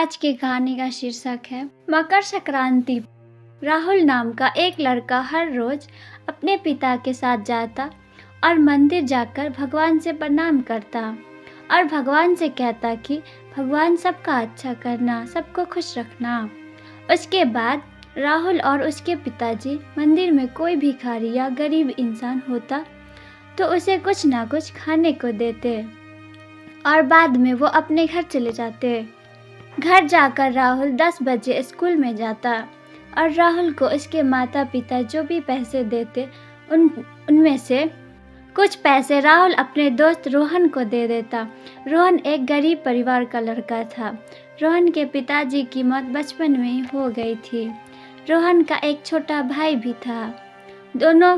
आज की कहानी का शीर्षक है मकर संक्रांति। राहुल नाम का एक लड़का हर रोज अपने पिता के साथ जाता और मंदिर जाकर भगवान से प्रणाम करता और भगवान से कहता कि भगवान सबका अच्छा करना, सबको खुश रखना। उसके बाद राहुल और उसके पिताजी मंदिर में कोई भिखारी या गरीब इंसान होता तो उसे कुछ ना कुछ खाने को देते और बाद में वो अपने घर चले जाते। घर जाकर राहुल 10 बजे स्कूल में जाता और राहुल को उसके माता पिता जो भी पैसे देते उनमें से कुछ पैसे राहुल अपने दोस्त रोहन को दे देता। रोहन एक गरीब परिवार का लड़का था। रोहन के पिताजी की मौत बचपन में ही हो गई थी। रोहन का एक छोटा भाई भी था। दोनों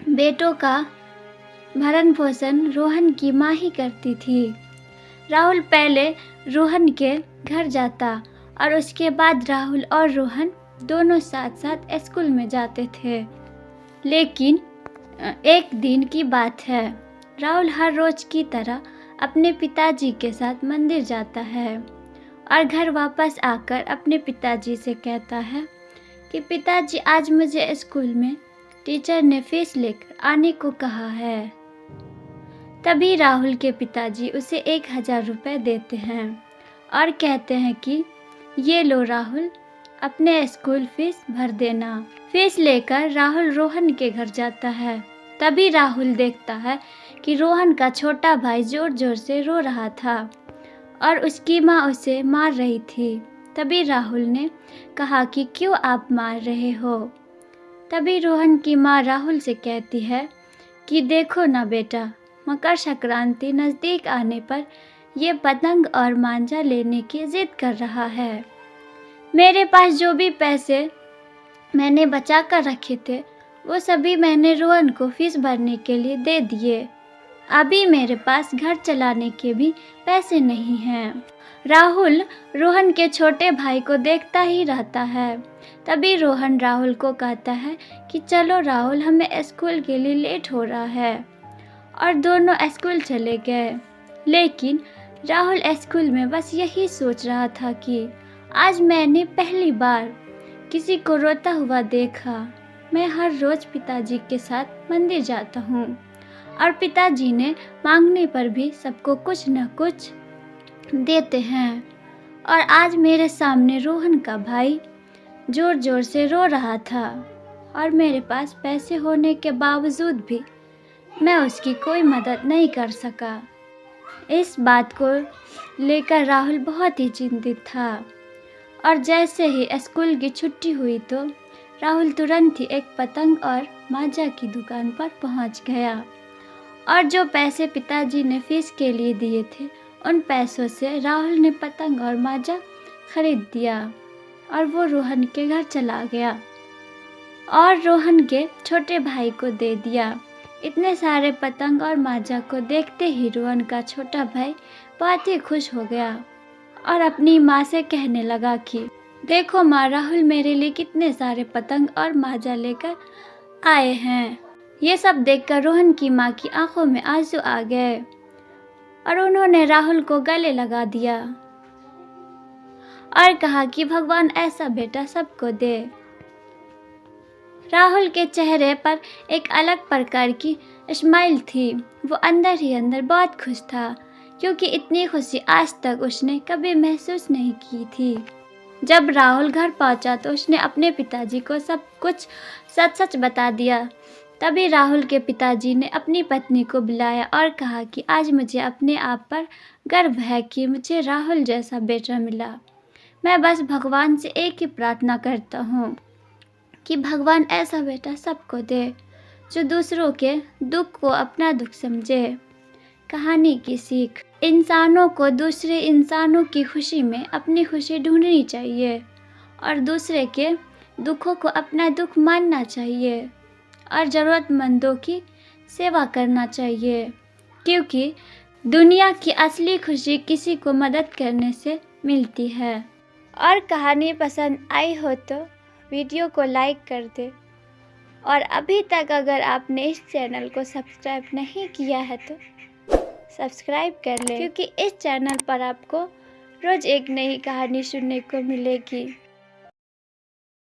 बेटों का भरण पोषण रोहन की माँ ही करती थी। राहुल पहले रोहन के घर जाता और उसके बाद राहुल और रोहन दोनों साथ साथ स्कूल में जाते थे। लेकिन एक दिन की बात है, राहुल हर रोज की तरह अपने पिताजी के साथ मंदिर जाता है और घर वापस आकर अपने पिताजी से कहता है कि पिताजी आज मुझे स्कूल में टीचर ने फीस लेकर आने को कहा है। तभी राहुल के पिताजी उसे 1000 रुपये देते हैं और कहते हैं कि ये लो राहुल, अपने स्कूल फीस भर देना। फीस लेकर राहुल रोहन के घर जाता है। तभी राहुल देखता है कि रोहन का छोटा भाई जोर जोर से रो रहा था और उसकी माँ उसे मार रही थी। तभी राहुल ने कहा कि क्यों आप मार रहे हो। तभी रोहन की माँ राहुल से कहती है कि देखो ना बेटा, मकर संक्रांति नज़दीक आने पर ये पतंग और मांझा लेने की जिद कर रहा है। मेरे पास जो भी पैसे मैंने बचा कर रखे थे वो सभी मैंने रोहन को फीस भरने के लिए दे दिए। अभी मेरे पास घर चलाने के भी पैसे नहीं हैं। राहुल रोहन के छोटे भाई को देखता ही रहता है। तभी रोहन राहुल को कहता है कि चलो राहुल, हमें स्कूल के लिए लेट हो रहा है। और दोनों स्कूल चले गए। लेकिन राहुल स्कूल में बस यही सोच रहा था कि आज मैंने पहली बार किसी को रोता हुआ देखा। मैं हर रोज पिताजी के साथ मंदिर जाता हूँ और पिताजी ने मांगने पर भी सबको कुछ न कुछ देते हैं और आज मेरे सामने रोहन का भाई जोर जोर से रो रहा था और मेरे पास पैसे होने के बावजूद भी मैं उसकी कोई मदद नहीं कर सका। इस बात को लेकर राहुल बहुत ही चिंतित था और जैसे ही स्कूल की छुट्टी हुई तो राहुल तुरंत ही एक पतंग और मांझा की दुकान पर पहुंच गया और जो पैसे पिताजी ने फीस के लिए दिए थे उन पैसों से राहुल ने पतंग और मांझा खरीद दिया और वो रोहन के घर चला गया और रोहन के छोटे भाई को दे दिया। इतने सारे पतंग और मांझा को देखते ही रोहन का छोटा भाई बहुत ही खुश हो गया और अपनी माँ से कहने लगा कि देखो माँ, राहुल मेरे लिए कितने सारे पतंग और मांझा लेकर आए हैं। ये सब देखकर रोहन की माँ की आंखों में आंसू आ गए और उन्होंने राहुल को गले लगा दिया और कहा कि भगवान ऐसा बेटा सबको दे। राहुल के चेहरे पर एक अलग प्रकार की स्माइल थी। वो अंदर ही अंदर बहुत खुश था क्योंकि इतनी खुशी आज तक उसने कभी महसूस नहीं की थी। जब राहुल घर पहुंचा तो उसने अपने पिताजी को सब कुछ सच सच बता दिया। तभी राहुल के पिताजी ने अपनी पत्नी को बुलाया और कहा कि आज मुझे अपने आप पर गर्व है कि मुझे राहुल जैसा बेटा मिला। मैं बस भगवान से एक ही प्रार्थना करता हूँ कि भगवान ऐसा बेटा सबको दे जो दूसरों के दुख को अपना दुख समझे। कहानी की सीख, इंसानों को दूसरे इंसानों की खुशी में अपनी खुशी ढूंढनी चाहिए और दूसरे के दुखों को अपना दुख मानना चाहिए और ज़रूरतमंदों की सेवा करना चाहिए क्योंकि दुनिया की असली खुशी किसी को मदद करने से मिलती है। और कहानी पसंद आई हो तो वीडियो को लाइक कर दे और अभी तक अगर आपने इस चैनल को सब्सक्राइब नहीं किया है तो सब्सक्राइब कर लें क्योंकि इस चैनल पर आपको रोज एक नई कहानी सुनने को मिलेगी।